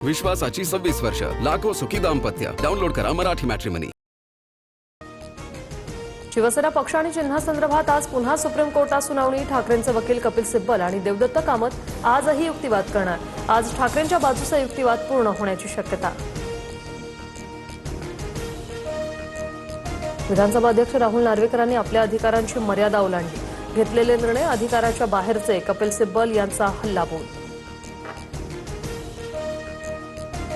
विश्वासाची 26 वर्ष, लाखो सुखी दाम्पत्य. डाउनलोड करा मराठी मॅट्रिमनी. शिवसेना पक्ष आणि चिन्हासंदर्भात आज पुन्हा सुप्रीम कोर्टात सुनावणी. ठाकरेंचे वकील कपिल सिब्बल आणि देवदत्त कामत आजही युक्तिवाद करणार. आज ठाकरेंच्या बाजूचा युक्तिवाद पूर्ण होण्याची शक्यता. विधानसभा अध्यक्ष राहुल नार्वेकरांनी आपल्या अधिकारांची मर्यादा ओलांडली. घेतलेले निर्णय अधिकाराच्या बाहेरचे, कपिल सिब्बल यांचा हल्लाबोल.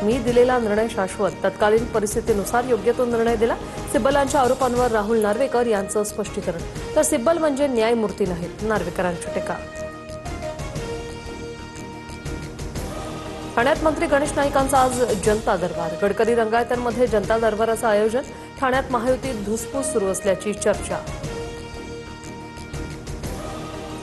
मी दिलेला निर्णय शाश्वत, तत्कालीन परिस्थितीनुसार योग्य तो निर्णय दिला. सिब्बलांच्या आरोपांवर राहुल नार्वेकर यांचं स्पष्टीकरण. तर सिब्बल म्हणजे न्यायमूर्ती नाहीत, नार्वेकरांची टीका. ठाण्यात मंत्री गणेश नाईकांचा आज जनता दरबार. गडकरी रंगायतांमध्ये जनता दरबाराचं आयोजन. ठाण्यात महायुतीत धुसफूस सुरू असल्याची चर्चा.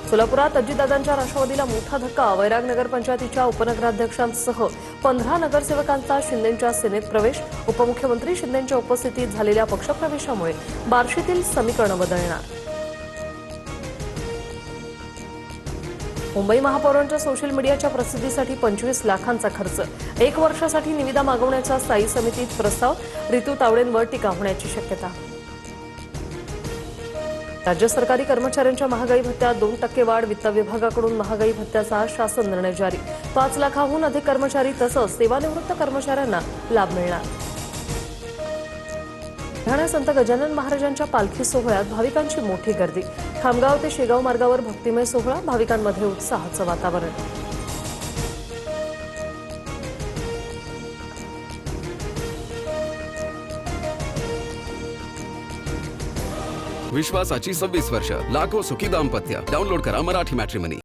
सोलापुरात अजितदादांच्या राष्ट्रवादीला मोठा धक्का. वैराग नगर पंचायतीच्या उपनगराध्यक्षांसह 15 नगरसेवकांचा शिंदेंच्या सेनेत प्रवेश. उपमुख्यमंत्री शिंदेंच्या उपस्थितीत झालेल्या पक्षप्रवेशामुळे बार्शीतील समीकरण बदलणार. मुंबई महापौरांच्या सोशल मीडियाच्या प्रसिद्धीसाठी 25 लाखांचा खर्च. 1 वर्षासाठी निविदा मागवण्याचा स्थायी समितीत प्रस्ताव. रितू तावडेंवर टीका होण्याची शक्यता. राज्य सरकारी कर्मचाऱ्यांच्या महागाई भत्त्यात 2% वाढ. वित्त विभागाकडून महागाई भत्त्याचा शासन निर्णय जारी. 5 लाखांहून अधिक कर्मचारी तसंच सेवानिवृत्त कर्मचाऱ्यांना लाभ मिळणार. ठाणे संत गजानन महाराजांच्या पालखी सोहळ्यात भाविकांची मोठी गर्दी. खामगाव ते शेगाव मार्गावर भक्तिमय सोहळा. भाविकांमध्ये उत्साहाचं वातावरण. विश्वासाची 26 वर्ष, लाखो सुखी दाम्पत्य. डाउनलोड करा मराठी मॅट्रिमनी.